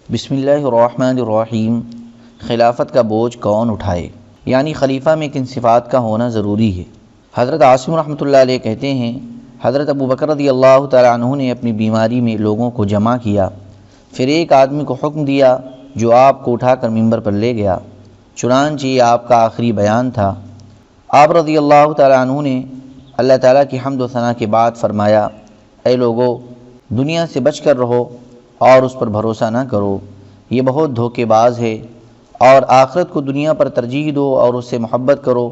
بسم اللہ الرحمن الرحیم۔ خلافت کا بوجھ کون اٹھائے، یعنی خلیفہ میں کن صفات کا ہونا ضروری ہے۔ حضرت عاصم رحمۃ اللہ علیہ کہتے ہیں، حضرت ابو بکر رضی اللہ تعالیٰ عنہ نے اپنی بیماری میں لوگوں کو جمع کیا، پھر ایک آدمی کو حکم دیا جو آپ کو اٹھا کر ممبر پر لے گیا، چنانچہ یہ آپ کا آخری بیان تھا۔ آپ رضی اللہ تعالیٰ عنہ نے اللہ تعالیٰ کی حمد و ثنا کے بعد فرمایا، اے لوگو، دنیا سے بچ کر رہو اور اس پر بھروسہ نہ کرو، یہ بہت دھوکے باز ہے، اور آخرت کو دنیا پر ترجیح دو اور اس سے محبت کرو،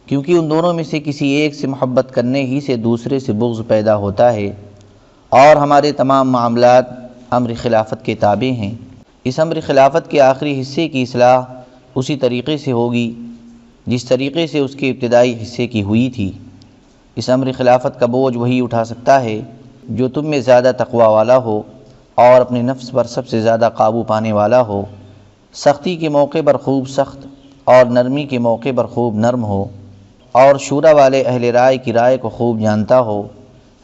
کیونکہ ان دونوں میں سے کسی ایک سے محبت کرنے ہی سے دوسرے سے بغض پیدا ہوتا ہے، اور ہمارے تمام معاملات امر خلافت کے تابع ہیں۔ اس امر خلافت کے آخری حصے کی اصلاح اسی طریقے سے ہوگی جس طریقے سے اس کے ابتدائی حصے کی ہوئی تھی۔ اس امر خلافت کا بوجھ وہی اٹھا سکتا ہے جو تم میں زیادہ تقوی والا ہو اور اپنے نفس پر سب سے زیادہ قابو پانے والا ہو، سختی کے موقع پر خوب سخت اور نرمی کے موقع پر خوب نرم ہو، اور شورا والے اہل رائے کی رائے کو خوب جانتا ہو،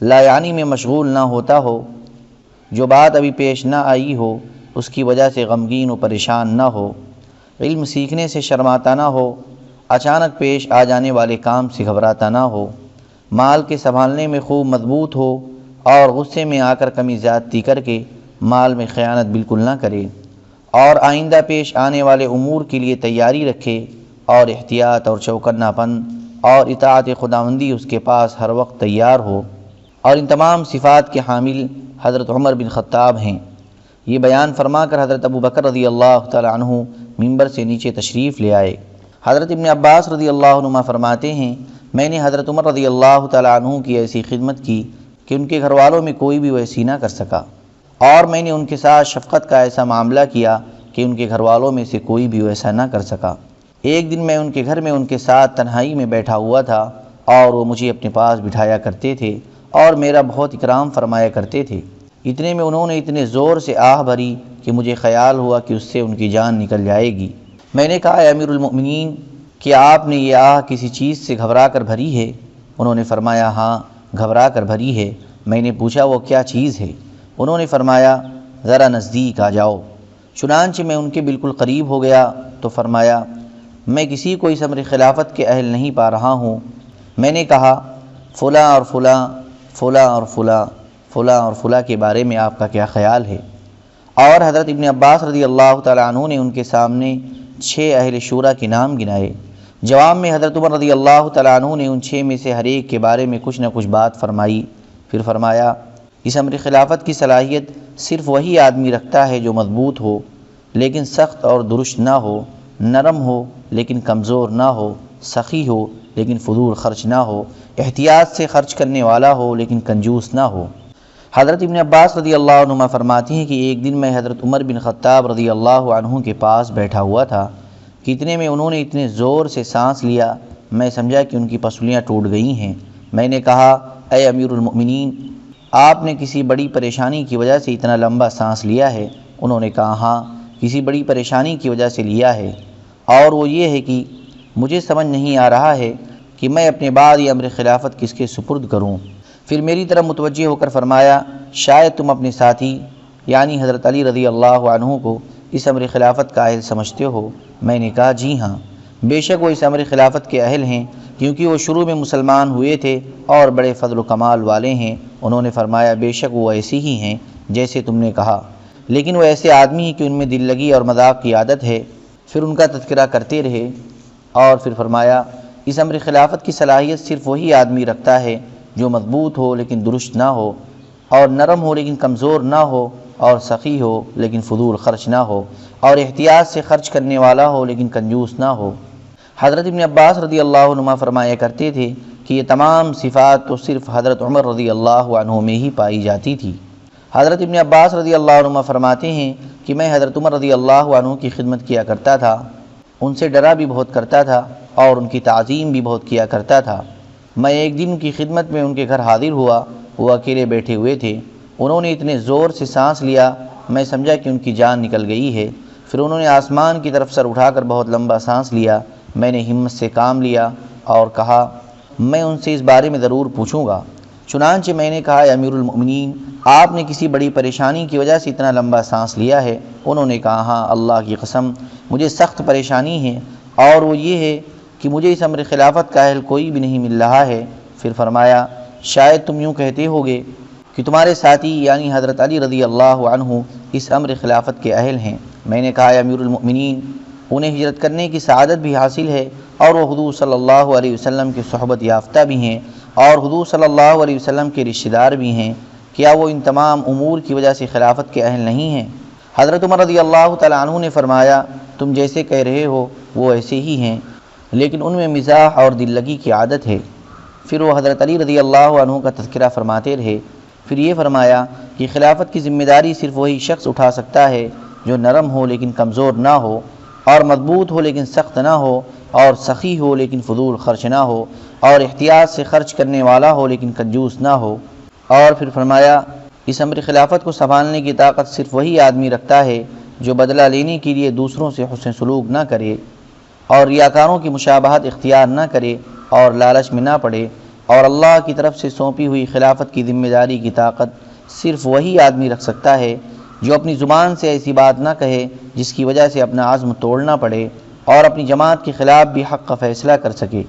لا یعنی میں مشغول نہ ہوتا ہو، جو بات ابھی پیش نہ آئی ہو اس کی وجہ سے غمگین و پریشان نہ ہو، علم سیکھنے سے شرماتا نہ ہو، اچانک پیش آ جانے والے کام سے گھبراتا نہ ہو، مال کے سنبھالنے میں خوب مضبوط ہو، اور غصے میں آ کر کمی زیادتی کر کے مال میں خیانت بالکل نہ کرے، اور آئندہ پیش آنے والے امور کے لیے تیاری رکھے، اور احتیاط اور چوکنا پن اور اطاعت خداوندی اس کے پاس ہر وقت تیار ہو۔ اور ان تمام صفات کے حامل حضرت عمر بن خطاب ہیں۔ یہ بیان فرما کر حضرت ابو بکر رضی اللہ تعالیٰ عنہ ممبر سے نیچے تشریف لے آئے۔ حضرت ابن عباس رضی اللہ عنہما فرماتے ہیں، میں نے حضرت عمر رضی اللہ تعالیٰ عنہ کی ایسی خدمت کی کہ ان کے گھر والوں میں کوئی بھی ویسی نہ کر سکا، اور میں نے ان کے ساتھ شفقت کا ایسا معاملہ کیا کہ ان کے گھر والوں میں سے کوئی بھی ویسا نہ کر سکا۔ ایک دن میں ان کے گھر میں ان کے ساتھ تنہائی میں بیٹھا ہوا تھا، اور وہ مجھے اپنے پاس بٹھایا کرتے تھے اور میرا بہت اکرام فرمایا کرتے تھے۔ اتنے میں انہوں نے اتنے زور سے آہ بھری کہ مجھے خیال ہوا کہ اس سے ان کی جان نکل جائے گی۔ میں نے کہا، اے امیر المؤمنین، کیا آپ نے یہ آہ کسی چیز سے گھبرا کر بھری ہے؟ انہوں نے فرمایا، ہاں، گھبرا کر بھری ہے۔ میں نے پوچھا، وہ کیا چیز ہے؟ انہوں نے فرمایا، ذرا نزدیک آ جاؤ۔ چنانچہ میں ان کے بالکل قریب ہو گیا تو فرمایا، میں کسی کو اس امر خلافت کے اہل نہیں پا رہا ہوں۔ میں نے کہا، فلاں اور فلاں، فلاں اور فلاں، فلاں اور فلاں کے بارے میں آپ کا کیا خیال ہے؟ اور حضرت ابن عباس رضی اللہ تعالیٰ عنہ نے ان کے سامنے 6 اہل شورا کے نام گنائے۔ جواب میں حضرت عمر رضی اللہ تعالیٰ عنہ نے ان 6 میں سے ہر ایک کے بارے میں کچھ نہ کچھ بات فرمائی۔ پھر فرمایا، اس امر خلافت کی صلاحیت صرف وہی آدمی رکھتا ہے جو مضبوط ہو لیکن سخت اور درشت نہ ہو، نرم ہو لیکن کمزور نہ ہو، سخی ہو لیکن فضول خرچ نہ ہو، احتیاط سے خرچ کرنے والا ہو لیکن کنجوس نہ ہو۔ حضرت ابن عباس رضی اللہ عنہما فرماتے ہیں کہ ایک دن میں حضرت عمر بن خطاب رضی اللہ عنہ کے پاس بیٹھا ہوا تھا کہ اتنے میں انہوں نے اتنے زور سے سانس لیا، میں سمجھا کہ ان کی پسلیاں ٹوٹ گئی ہیں۔ میں نے کہا، اے امیر المؤمنین، آپ نے کسی بڑی پریشانی کی وجہ سے اتنا لمبا سانس لیا ہے؟ انہوں نے کہا، ہاں، کسی بڑی پریشانی کی وجہ سے لیا ہے، اور وہ یہ ہے کہ مجھے سمجھ نہیں آ رہا ہے کہ میں اپنے بعد یہ امر خلافت کس کے سپرد کروں۔ پھر میری طرف متوجہ ہو کر فرمایا، شاید تم اپنے ساتھی یعنی حضرت علی رضی اللہ عنہ کو اس امر خلافت کا اہل سمجھتے ہو؟ میں نے کہا، جی ہاں، بے شک وہ اس امر خلافت کے اہل ہیں، کیونکہ وہ شروع میں مسلمان ہوئے تھے اور بڑے فضل و کمال والے ہیں۔ انہوں نے فرمایا، بے شک وہ ایسے ہی ہیں جیسے تم نے کہا، لیکن وہ ایسے آدمی ہیں کہ ان میں دل لگی اور مذاق کی عادت ہے۔ پھر ان کا تذکرہ کرتے رہے، اور پھر فرمایا، اس امر خلافت کی صلاحیت صرف وہی آدمی رکھتا ہے جو مضبوط ہو لیکن درست نہ ہو، اور نرم ہو لیکن کمزور نہ ہو، اور سخی ہو لیکن فضول خرچ نہ ہو، اور احتیاط سے خرچ کرنے والا ہو لیکن کنجوس نہ ہو۔ حضرت ابن عباس رضی اللہ عنہ فرمایا کرتے تھے کہ یہ تمام صفات تو صرف حضرت عمر رضی اللہ عنہ میں ہی پائی جاتی تھی۔ حضرت ابن عباس رضی اللہ عنہ فرماتے ہیں کہ میں حضرت عمر رضی اللہ عنہ کی خدمت کیا کرتا تھا، ان سے ڈرا بھی بہت کرتا تھا اور ان کی تعظیم بھی بہت کیا کرتا تھا۔ میں ایک دن ان کی خدمت میں ان کے گھر حاضر ہوا، وہ اکیلے بیٹھے ہوئے تھے۔ انہوں نے اتنے زور سے سانس لیا، میں سمجھا کہ ان کی جان نکل گئی ہے۔ پھر انہوں نے آسمان کی طرف سر اٹھا کر بہت لمبا سانس لیا۔ میں نے ہمت سے کام لیا اور کہا، میں ان سے اس بارے میں ضرور پوچھوں گا۔ چنانچہ میں نے کہا اے امیر المؤمنین، آپ نے کسی بڑی پریشانی کی وجہ سے اتنا لمبا سانس لیا ہے؟ انہوں نے کہا ہاں اللہ کی قسم مجھے سخت پریشانی ہے، اور وہ یہ ہے کہ مجھے اس امر خلافت کا اہل کوئی بھی نہیں مل رہا ہے۔ پھر فرمایا شاید تم یوں کہتے ہوگے کہ تمہارے ساتھی یعنی حضرت علی رضی اللہ عنہ اس امر خلافت کے اہل ہیں۔ میں نے کہا اے امیر المؤمنین، انہیں ہجرت کرنے کی سعادت بھی حاصل ہے، اور وہ حضور صلی اللہ علیہ وسلم کی صحبت یافتہ بھی ہیں، اور حضور صلی اللہ علیہ وسلم کے رشتہ دار بھی ہیں، کیا وہ ان تمام امور کی وجہ سے خلافت کے اہل نہیں ہیں؟ حضرت عمر رضی اللہ تعالیٰ عنہ نے فرمایا تم جیسے کہہ رہے ہو وہ ایسے ہی ہیں، لیکن ان میں مزاح اور دل لگی کی عادت ہے۔ پھر وہ حضرت علی رضی اللہ عنہ کا تذکرہ فرماتے رہے۔ پھر یہ فرمایا کہ خلافت کی ذمہ داری صرف وہی شخص اٹھا سکتا ہے جو نرم ہو لیکن کمزور نہ ہو، اور مضبوط ہو لیکن سخت نہ ہو، اور سخی ہو لیکن فضول خرچ نہ ہو، اور احتیاط سے خرچ کرنے والا ہو لیکن کنجوس نہ ہو۔ اور پھر فرمایا اس امر خلافت کو سنبھالنے کی طاقت صرف وہی آدمی رکھتا ہے جو بدلہ لینے کے لیے دوسروں سے حسن سلوک نہ کرے، اور ریاکاروں کی مشابہت اختیار نہ کرے، اور لالچ میں نہ پڑے۔ اور اللہ کی طرف سے سونپی ہوئی خلافت کی ذمہ داری کی طاقت صرف وہی آدمی رکھ سکتا ہے جو اپنی زبان سے ایسی بات نہ کہے جس کی وجہ سے اپنا عزم توڑنا پڑے، اور اپنی جماعت کے خلاف بھی حق کا فیصلہ کر سکے۔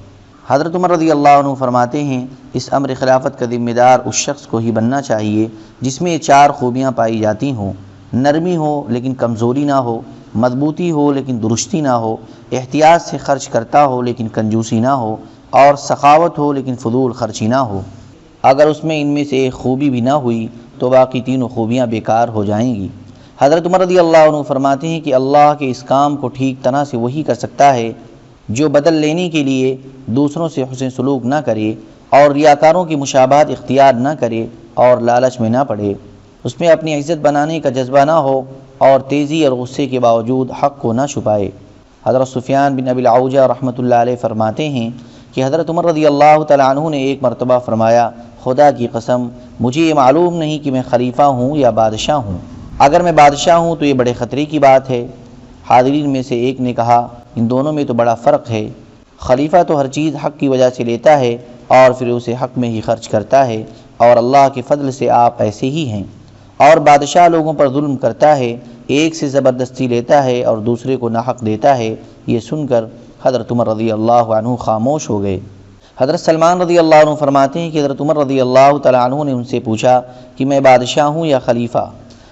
حضرت عمر رضی اللہ عنہ فرماتے ہیں اس امر خلافت کا ذمہ دار اس شخص کو ہی بننا چاہیے جس میں یہ چار خوبیاں پائی جاتی ہوں: نرمی ہو لیکن کمزوری نہ ہو، مضبوطی ہو لیکن درستی نہ ہو، احتیاط سے خرچ کرتا ہو لیکن کنجوسی نہ ہو، اور سخاوت ہو لیکن فضول خرچی نہ ہو۔ اگر اس میں ان میں سے ایک خوبی بھی نہ ہوئی تو باقی تینوں خوبیاں بیکار ہو جائیں گی۔ حضرت عمر رضی اللہ عنہ فرماتے ہیں کہ اللہ کے اس کام کو ٹھیک طرح سے وہی کر سکتا ہے جو بدل لینے کے لیے دوسروں سے حسن سلوک نہ کرے، اور ریاکاروں کی مشابہت اختیار نہ کرے، اور لالچ میں نہ پڑے، اس میں اپنی عزت بنانے کا جذبہ نہ ہو، اور تیزی اور غصے کے باوجود حق کو نہ چھپائے۔ حضرت سفیان بن ابی العوجہ رحمۃ اللہ علیہ فرماتے ہیں کہ حضرت عمر رضی اللہ تعالیٰ عنہ نے ایک مرتبہ فرمایا خدا کی قسم مجھے یہ معلوم نہیں کہ میں خلیفہ ہوں یا بادشاہ ہوں، اگر میں بادشاہ ہوں تو یہ بڑے خطرے کی بات ہے۔ حاضرین میں سے ایک نے کہا ان دونوں میں تو بڑا فرق ہے، خلیفہ تو ہر چیز حق کی وجہ سے لیتا ہے اور پھر اسے حق میں ہی خرچ کرتا ہے، اور اللہ کے فضل سے آپ ایسے ہی ہیں، اور بادشاہ لوگوں پر ظلم کرتا ہے، ایک سے زبردستی لیتا ہے اور دوسرے کو ناحق دیتا ہے۔ یہ سن کر حضرت عمر رضی اللہ عنہ خاموش ہو گئے۔ حضرت سلمان رضی اللہ عنہ فرماتے ہیں کہ حضرت عمر رضی اللہ تعالیٰ عنہ نے ان سے پوچھا کہ میں بادشاہ ہوں یا خلیفہ؟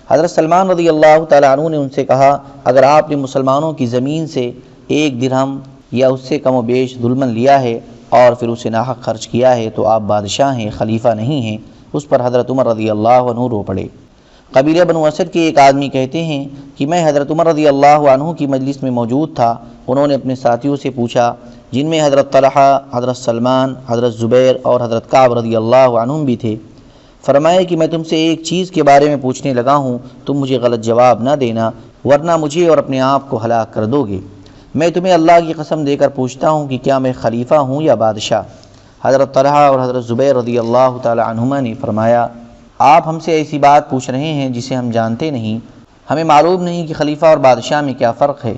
حضرت سلمان رضی اللہ تعالیٰ عنہ نے ان سے کہا اگر آپ نے مسلمانوں کی زمین سے 1 درہم یا اس سے کم و بیش ظلماً لیا ہے اور پھر اسے ناحق خرچ کیا ہے تو آپ بادشاہ ہیں، خلیفہ نہیں ہیں۔ اس پر حضرت عمر رضی اللہ عنہ رو پڑے۔ قبیلہ بنو اسد کے ایک آدمی کہتے ہیں کہ میں حضرت عمر رضی اللہ عنہ کی مجلس میں موجود تھا۔ انہوں نے اپنے ساتھیوں سے پوچھا جن میں حضرت طلحہ، حضرت سلمان، حضرت زبیر اور حضرت کعب رضی اللہ عنہم بھی تھے، فرمایا کہ میں تم سے ایک چیز کے بارے میں پوچھنے لگا ہوں، تم مجھے غلط جواب نہ دینا ورنہ مجھے اور اپنے آپ کو ہلاک کر دو گے۔ میں تمہیں اللہ کی قسم دے کر پوچھتا ہوں کہ کیا میں خلیفہ ہوں یا بادشاہ؟ حضرت طلحہ اور حضرت زبیر رضی اللہ تعالی عنہما نے فرمایا آپ ہم سے ایسی بات پوچھ رہے ہیں جسے ہم جانتے نہیں، ہمیں معلوم نہیں کہ خلیفہ اور بادشاہ میں کیا فرق ہے۔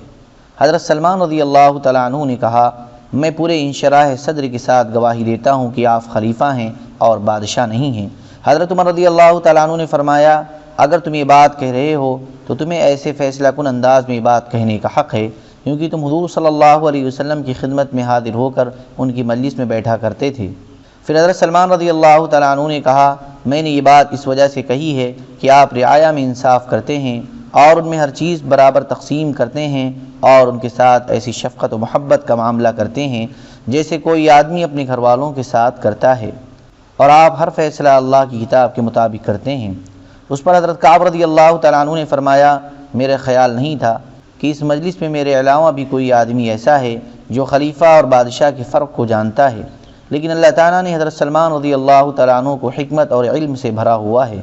حضرت سلمان رضی اللہ تعالی عنہ نے کہا میں پورے انشراح صدر کے ساتھ گواہی دیتا ہوں کہ آپ خلیفہ ہیں اور بادشاہ نہیں ہیں۔ حضرت عمر رضی اللہ تعالیٰ عنہ نے فرمایا اگر تم یہ بات کہہ رہے ہو تو تمہیں ایسے فیصلہ کن انداز میں یہ بات کہنے کا حق ہے کیونکہ تم حضور صلی اللہ علیہ وسلم کی خدمت میں حاضر ہو کر ان کی مجلس میں بیٹھا کرتے تھے۔ پھر حضرت سلمان رضی اللہ تعالیٰ عنہ نے کہا میں نے یہ بات اس وجہ سے کہی ہے کہ آپ رعایا میں انصاف کرتے ہیں اور ان میں ہر چیز برابر تقسیم کرتے ہیں اور ان کے ساتھ ایسی شفقت و محبت کا معاملہ کرتے ہیں جیسے کوئی آدمی اپنے گھر والوں کے ساتھ کرتا ہے، اور آپ ہر فیصلہ اللہ کی کتاب کے مطابق کرتے ہیں۔ اس پر حضرت کعب رضی اللہ تعالیٰ عنہ نے فرمایا میرا خیال نہیں تھا کہ اس مجلس میں میرے علاوہ بھی کوئی آدمی ایسا ہے جو خلیفہ اور بادشاہ کے فرق کو جانتا ہے، لیکن اللہ تعالیٰ نے حضرت سلمان رضی اللہ تعالیٰ عنہ کو حکمت اور علم سے بھرا ہوا ہے۔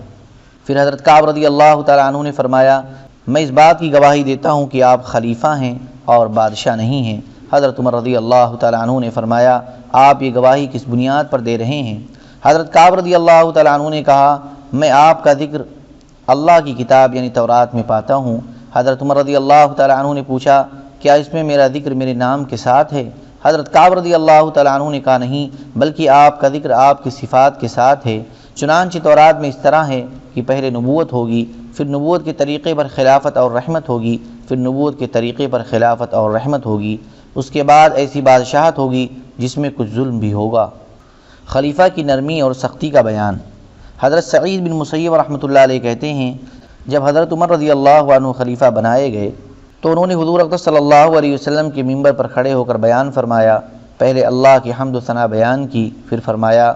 پھر حضرت کعب رضی اللہ تعالیٰ عنہ نے فرمایا میں اس بات کی گواہی دیتا ہوں کہ آپ خلیفہ ہیں اور بادشاہ نہیں ہیں۔ حضرت عمر رضی اللہ تعالیٰ عنہ نے فرمایا آپ یہ گواہی کس بنیاد پر دے رہے ہیں؟ حضرت کعب رضی اللہ تعالیٰ عنہ نے کہا میں آپ کا ذکر اللہ کی کتاب یعنی تورات میں پاتا ہوں۔ حضرت عمر رضی اللہ تعالیٰ عنہ نے پوچھا کیا اس میں میرا ذکر میرے نام کے ساتھ ہے؟ حضرت کعب رضی اللہ تعالیٰ عنہ نے کہا نہیں بلکہ آپ کا ذکر آپ کی صفات کے ساتھ ہے۔ چنانچہ تورات میں اس طرح ہے کہ پہلے نبوت ہوگی، پھر نبوت کے طریقے پر خلافت اور رحمت ہوگی، پھر نبوت کے طریقے پر خلافت اور رحمت ہوگی، اس کے بعد ایسی بادشاہت ہوگی جس میں کچھ ظلم بھی ہوگا۔ خلیفہ کی نرمی اور سختی کا بیان۔ حضرت سعید بن مسیب رحمۃ اللہ علیہ کہتے ہیں، جب حضرت عمر رضی اللہ عنہ خلیفہ بنائے گئے تو انہوں نے حضور اقدس صلی اللہ علیہ وسلم کے ممبر پر کھڑے ہو کر بیان فرمایا۔ پہلے اللہ کی حمد و ثنا بیان کی، پھر فرمایا،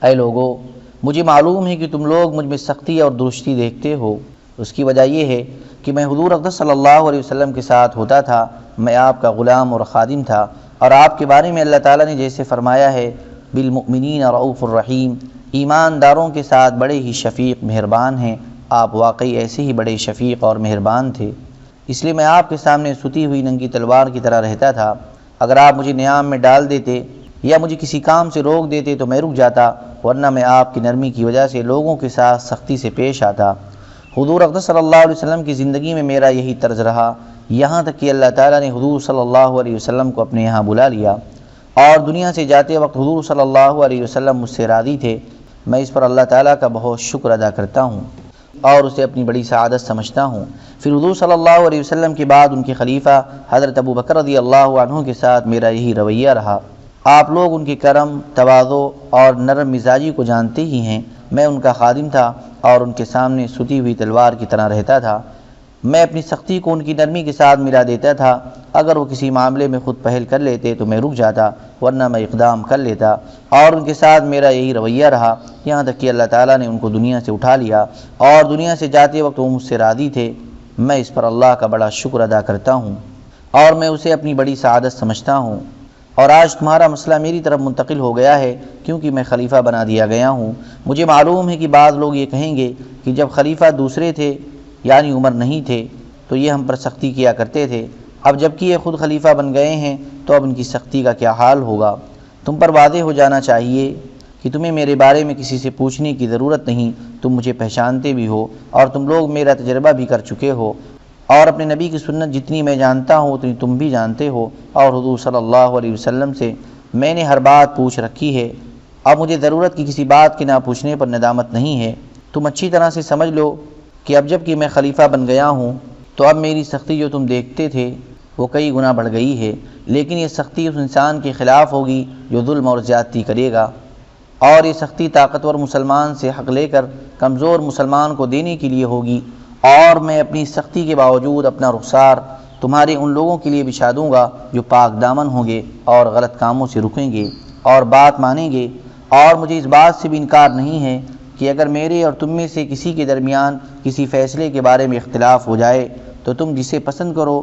اے لوگو، مجھے معلوم ہے کہ تم لوگ مجھ میں سختی اور درستی دیکھتے ہو۔ اس کی وجہ یہ ہے کہ میں حضور اقدس صلی اللہ علیہ وسلم کے ساتھ ہوتا تھا، میں آپ کا غلام اور خادم تھا، اور آپ کے بارے میں اللہ تعالیٰ نے جیسے فرمایا ہے، بالمؤمنین رؤوف الرحیم، ایمانداروں کے ساتھ بڑے ہی شفیق مہربان ہیں، آپ واقعی ایسے ہی بڑے شفیق اور مہربان تھے، اس لیے میں آپ کے سامنے ستی ہوئی ننگی تلوار کی طرح رہتا تھا۔ اگر آپ مجھے نیام میں ڈال دیتے یا مجھے کسی کام سے روک دیتے تو میں رک جاتا، ورنہ میں آپ کی نرمی کی وجہ سے لوگوں کے ساتھ سختی سے پیش آتا۔ حضور اقدس صلی اللہ علیہ وسلم کی زندگی میں میرا یہی طرز رہا، یہاں تک کہ اللہ تعالیٰ نے حضور صلی اللہ علیہ وسلم کو اپنے یہاں بلا لیا، اور دنیا سے جاتے وقت حضور صلی اللہ علیہ وسلم مجھ سے راضی تھے۔ میں اس پر اللہ تعالیٰ کا بہت شکر ادا کرتا ہوں اور اسے اپنی بڑی سعادت سمجھتا ہوں۔ پھر حضور صلی اللہ علیہ وسلم کے بعد ان کے خلیفہ حضرت ابو بکر رضی اللہ عنہ کے ساتھ میرا یہی رویہ رہا۔ آپ لوگ ان کے کرم، تواضع اور نرم مزاجی کو جانتے ہی ہیں۔ میں ان کا خادم تھا اور ان کے سامنے ستی ہوئی تلوار کی طرح رہتا تھا۔ میں اپنی سختی کو ان کی نرمی کے ساتھ ملا دیتا تھا۔ اگر وہ کسی معاملے میں خود پہل کر لیتے تو میں رک جاتا، ورنہ میں اقدام کر لیتا، اور ان کے ساتھ میرا یہی رویہ رہا، یہاں تک کہ اللہ تعالیٰ نے ان کو دنیا سے اٹھا لیا، اور دنیا سے جاتے وقت وہ مجھ سے راضی تھے۔ میں اس پر اللہ کا بڑا شکر ادا کرتا ہوں اور میں اسے اپنی بڑی سعادت سمجھتا ہوں۔ اور آج تمہارا مسئلہ میری طرف منتقل ہو گیا ہے کیونکہ میں خلیفہ بنا دیا گیا ہوں۔ مجھے معلوم ہے کہ بعض لوگ یہ کہیں گے کہ جب خلیفہ دوسرے تھے یعنی عمر نہیں تھے تو یہ ہم پر سختی کیا کرتے تھے، اب جب کہ یہ خود خلیفہ بن گئے ہیں تو اب ان کی سختی کا کیا حال ہوگا؟ تم پر واضح ہو جانا چاہیے کہ تمہیں میرے بارے میں کسی سے پوچھنے کی ضرورت نہیں، تم مجھے پہچانتے بھی ہو اور تم لوگ میرا تجربہ بھی کر چکے ہو، اور اپنے نبی کی سنت جتنی میں جانتا ہوں اتنی تم بھی جانتے ہو، اور حضور صلی اللہ علیہ وسلم سے میں نے ہر بات پوچھ رکھی ہے۔ اب مجھے ضرورت کی کسی بات کے نہ پوچھنے پر ندامت نہیں ہے۔ تم اچھی طرح سے سمجھ لو کہ اب جب کہ میں خلیفہ بن گیا ہوں تو اب میری سختی جو تم دیکھتے تھے وہ کئی گنا بڑھ گئی ہے، لیکن یہ سختی اس انسان کے خلاف ہوگی جو ظلم اور زیادتی کرے گا، اور یہ سختی طاقتور مسلمان سے حق لے کر کمزور مسلمان کو دینے کے لیے ہوگی، اور میں اپنی سختی کے باوجود اپنا رخسار تمہارے ان لوگوں کے لیے بچھا دوں گا جو پاک دامن ہوں گے اور غلط کاموں سے رکیں گے اور بات مانیں گے۔ اور مجھے اس بات سے بھی انکار نہیں ہے کہ اگر میرے اور تم میں سے کسی کے درمیان کسی فیصلے کے بارے میں اختلاف ہو جائے تو تم جسے پسند کرو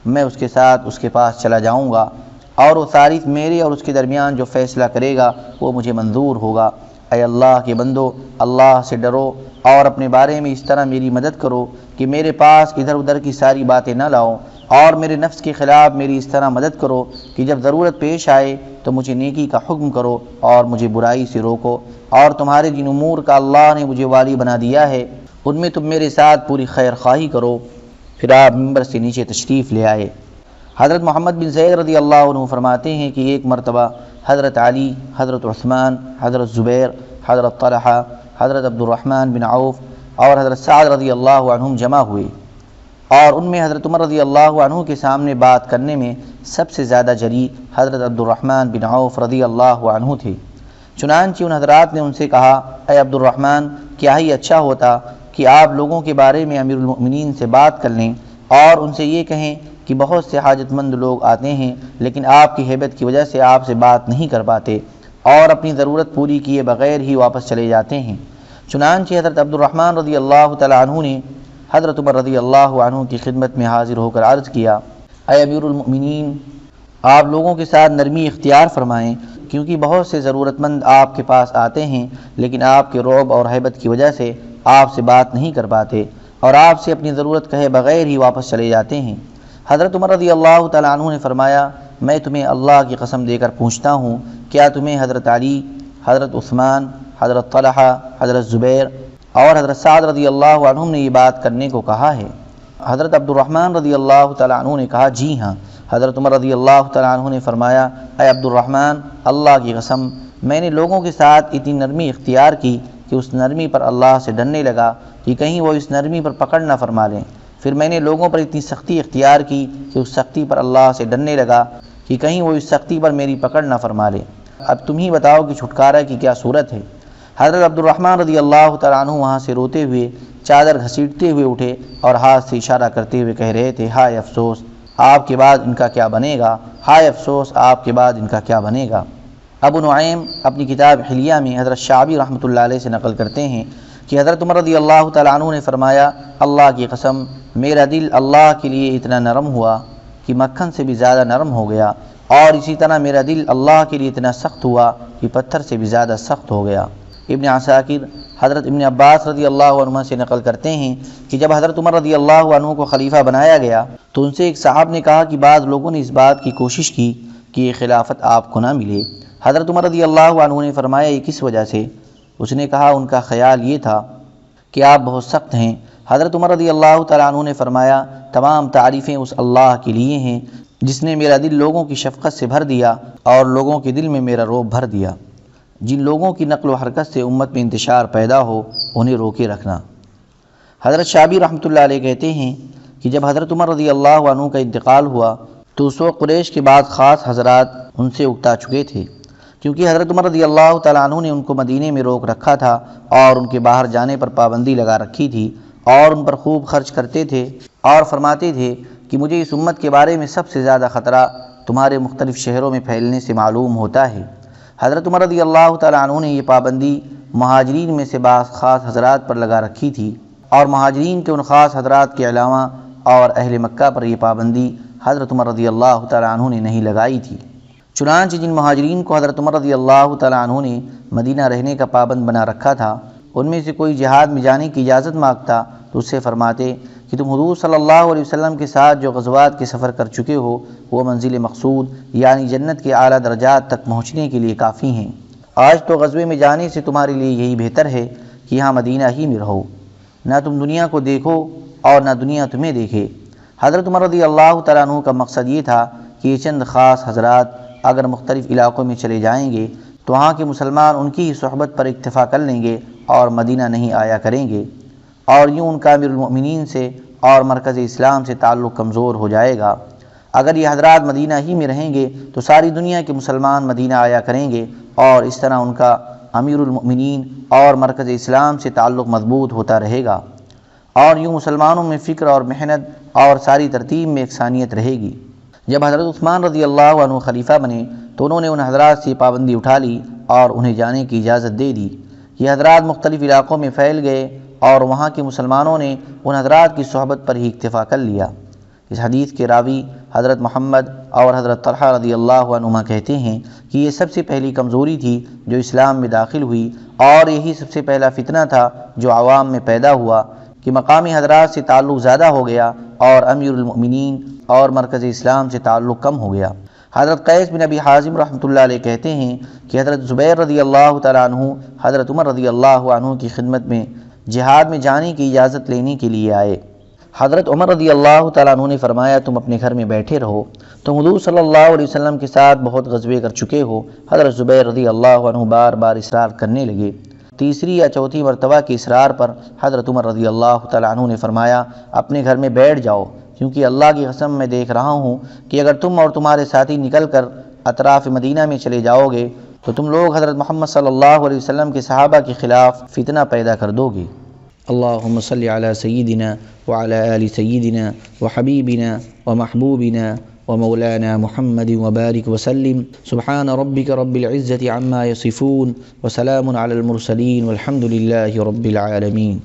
میں اس کے ساتھ اس کے پاس چلا جاؤں گا، اور وہ ثالث میرے اور اس کے درمیان جو فیصلہ کرے گا وہ مجھے منظور ہوگا۔ اے اللہ کے بندو، اللہ سے ڈرو اور اپنے بارے میں اس طرح میری مدد کرو کہ میرے پاس ادھر ادھر کی ساری باتیں نہ لاؤ، اور میرے نفس کے خلاف میری اس طرح مدد کرو کہ جب ضرورت پیش آئے تو مجھے نیکی کا حکم کرو اور مجھے برائی سے روکو، اور تمہارے جن امور کا اللہ نے مجھے والی بنا دیا ہے ان میں تم میرے ساتھ پوری خیر خواہی کرو۔ پھر آپ ممبر سے نیچے تشریف لے آئے۔ حضرت محمد بن زید رضی اللہ عنہ فرماتے ہیں کہ ایک مرتبہ حضرت علی، حضرت عثمان، حضرت زبیر، حضرت طلحہ، حضرت عبد الرحمن بن عوف اور حضرت سعد رضی اللہ عنہم جمع ہوئے، اور ان میں حضرت عمر رضی اللہ عنہ کے سامنے بات کرنے میں سب سے زیادہ جری حضرت عبد الرحمن بن عوف رضی اللہ عنہ تھے۔ چنانچہ ان حضرات نے ان سے کہا، اے عبد الرحمن، کیا ہی اچھا ہوتا کہ آپ لوگوں کے بارے میں امیر المؤمنین سے بات کر لیں اور ان سے یہ کہیں کہ بہت سے حاجت مند لوگ آتے ہیں لیکن آپ کی ہیبت کی وجہ سے آپ سے بات نہیں کر پاتے اور اپنی ضرورت پوری کیے بغیر ہی واپس چلے جاتے ہیں۔ چنانچہ حضرت عبد الرحمن رضی اللہ تعالی عنہ نے حضرت عمر رضی اللہ عنہ کی خدمت میں حاضر ہو کر عرض کیا، اے امیر المؤمنین، آپ لوگوں کے ساتھ نرمی اختیار فرمائیں، کیونکہ بہت سے ضرورت مند آپ کے پاس آتے ہیں لیکن آپ کے رعب اور ہیبت کی وجہ سے آپ سے بات نہیں کر پاتے اور آپ سے اپنی ضرورت کہے بغیر ہی واپس چلے جاتے ہیں۔ حضرت عمر رضی اللہ تعالیٰ عنہ نے فرمایا، میں تمہیں اللہ کی قسم دے کر پوچھتا ہوں، کیا تمہیں حضرت علی، حضرت عثمان، حضرت طلحہ، حضرت زبیر اور حضرت سعد رضی اللہ عنہم نے یہ بات کرنے کو کہا ہے؟ حضرت عبد الرحمن رضی اللہ تعالیٰ عنہ نے کہا، جی ہاں۔ حضرت عمر رضی اللہ تعالیٰ عنہ نے فرمایا، اے عبد الرحمن، اللہ کی قسم، میں نے لوگوں کے ساتھ اتنی نرمی اختیار کی کہ اس نرمی پر اللہ سے ڈرنے لگا کہ کہیں وہ اس نرمی پر پکڑ نہ فرما لیں۔ پھر میں نے لوگوں پر اتنی سختی اختیار کی کہ اس سختی پر اللہ سے ڈرنے لگا کہ کہیں وہ اس سختی پر میری پکڑ نہ فرما لیں۔ اب تم ہی بتاؤ کہ چھٹکارا کی کیا صورت ہے؟ حضرت عبد الرحمن رضی اللہ تعالیٰ عنہ وہاں سے روتے ہوئے چادر گھسیٹتے ہوئے اٹھے اور ہاتھ سے اشارہ کرتے ہوئے کہہ رہے تھے، ہائے افسوس آپ کے بعد ان کا کیا بنے گا، ہائے افسوس آپ کے بعد ان کا کیا بنے گا۔ ابو نعیم اپنی کتاب حلیہ میں حضرت شعبی رحمۃ اللہ علیہ سے نقل کرتے ہیں کہ حضرت عمر رضی اللہ تعالیٰ عنہ نے فرمایا، اللہ کی قسم میرا دل اللہ کے لیے اتنا نرم ہوا کہ مکھن سے بھی زیادہ نرم ہو گیا، اور اسی طرح میرا دل اللہ کے لیے اتنا سخت ہوا کہ پتھر سے بھی زیادہ سخت ہو گیا۔ ابن عساکر حضرت ابن عباس رضی اللہ عنہ سے نقل کرتے ہیں کہ جب حضرت عمر رضی اللہ عنہ کو خلیفہ بنایا گیا تو ان سے ایک صاحب نے کہا کہ بعض لوگوں نے اس بات کی کوشش کی کہ یہ خلافت آپ کو نہ ملے۔ حضرت عمر رضی اللہ عنہ نے فرمایا، یہ کس وجہ سے؟ اس نے کہا ان کا خیال یہ تھا کہ آپ بہت سخت ہیں۔ حضرت عمر رضی اللہ تعالیٰ عنہ نے فرمایا، تمام تعریفیں اس اللہ کے لیے ہیں جس نے میرا دل لوگوں کی شفقت سے بھر دیا اور لوگوں کے دل میں میرا رعب بھر دیا۔ جن لوگوں کی نقل و حرکت سے امت میں انتشار پیدا ہو انہیں روکے رکھنا۔ حضرت شعبی رحمۃ اللہ علیہ کہتے ہیں کہ جب حضرت عمر رضی اللہ عنہ کا انتقال ہوا تو اس وقت قریش کے بعد خاص حضرات ان سے اکتا چکے تھے، کیونکہ حضرت عمر رضی اللہ تعالیٰ عنہ نے ان کو مدینے میں روک رکھا تھا اور ان کے باہر جانے پر پابندی لگا رکھی تھی اور ان پر خوب خرچ کرتے تھے اور فرماتے تھے کہ مجھے اس امت کے بارے میں سب سے زیادہ خطرہ تمہارے مختلف شہروں میں پھیلنے سے معلوم ہوتا ہے۔ حضرت عمر رضی اللہ تعالیٰ عنہ نے یہ پابندی مہاجرین میں سے بعض خاص حضرات پر لگا رکھی تھی، اور مہاجرین کے ان خاص حضرات کے علاوہ اور اہل مکہ پر یہ پابندی حضرت عمر رضی اللہ تعالیٰ عنہ نے نہیں لگائی تھی۔ چنانچہ جن مہاجرین کو حضرت عمر رضی اللہ تعالیٰ عنہ نے مدینہ رہنے کا پابند بنا رکھا تھا، ان میں سے کوئی جہاد میں جانے کی اجازت مانگتا تو اس سے فرماتے کہ تم حضور صلی اللہ علیہ وسلم کے ساتھ جو غزوات کے سفر کر چکے ہو وہ منزل مقصود یعنی جنت کے اعلیٰ درجات تک پہنچنے کے لیے کافی ہیں۔ آج تو غزوے میں جانے سے تمہارے لیے یہی بہتر ہے کہ یہاں مدینہ ہی میں رہو، نہ تم دنیا کو دیکھو اور نہ دنیا تمہیں دیکھے۔ حضرت عمر رضی اللہ تعالیٰ عنہ کا مقصد یہ تھا کہ یہ چند خاص حضرات اگر مختلف علاقوں میں چلے جائیں گے تو وہاں کے مسلمان ان کی ہی صحبت پر اکتفا کر لیں گے اور مدینہ نہیں آیا کریں گے، اور یوں ان کا امیر المؤمنین سے اور مرکز اسلام سے تعلق کمزور ہو جائے گا۔ اگر یہ حضرات مدینہ ہی میں رہیں گے تو ساری دنیا کے مسلمان مدینہ آیا کریں گے اور اس طرح ان کا امیر المؤمنین اور مرکز اسلام سے تعلق مضبوط ہوتا رہے گا، اور یوں مسلمانوں میں فکر اور محنت اور ساری ترتیب میں یکسانیت رہے گی۔ جب حضرت عثمان رضی اللہ عنہ خلیفہ بنے تو انہوں نے ان حضرات سے پابندی اٹھا لی اور انہیں جانے کی اجازت دے دی۔ یہ حضرات مختلف علاقوں میں پھیل گئے اور وہاں کے مسلمانوں نے ان حضرات کی صحبت پر ہی اکتفا کر لیا۔ اس حدیث کے راوی حضرت محمد اور حضرت طلحہ رضی اللہ عنہما کہتے ہیں کہ یہ سب سے پہلی کمزوری تھی جو اسلام میں داخل ہوئی، اور یہی سب سے پہلا فتنہ تھا جو عوام میں پیدا ہوا کہ مقامی حضرات سے تعلق زیادہ ہو گیا اور امیر المؤمنین اور مرکز اسلام سے تعلق کم ہو گیا۔ حضرت قیس بن ابی حازم رحمۃ اللہ علیہ کہتے ہیں کہ حضرت زبیر رضی اللہ تعالیٰ عنہ حضرت عمر رضی اللہ عنہ کی خدمت میں جہاد میں جانے کی اجازت لینے کے لیے آئے۔ حضرت عمر رضی اللہ تعالیٰ عنہ نے فرمایا، تم اپنے گھر میں بیٹھے رہو، تم حضور صلی اللہ علیہ وسلم کے ساتھ بہت غزوے کر چکے ہو۔ حضرت زبیر رضی اللہ عنہ بار بار اصرار کرنے لگے۔ تیسری یا چوتھی مرتبہ کے اصرار پر حضرت عمر رضی اللہ تعالیٰ عنہ نے فرمایا، اپنے گھر میں بیٹھ جاؤ، کیونکہ اللہ کی قسم میں دیکھ رہا ہوں کہ اگر تم اور تمہارے ساتھی نکل کر اطراف مدینہ میں چلے جاؤ گے تو تم لوگ حضرت محمد صلی اللہ علیہ وسلم کے صحابہ کے خلاف فتنہ پیدا کر دو گے۔ اللہم صلی علی سیدنا وعلی آل سیدنا وحبیبنا ومحبوبنا ومولانا محمد وبارک وسلم۔ سبحان ربک رب العزة عما یصفون وسلام علی المرسلین والحمد للہ رب العالمین۔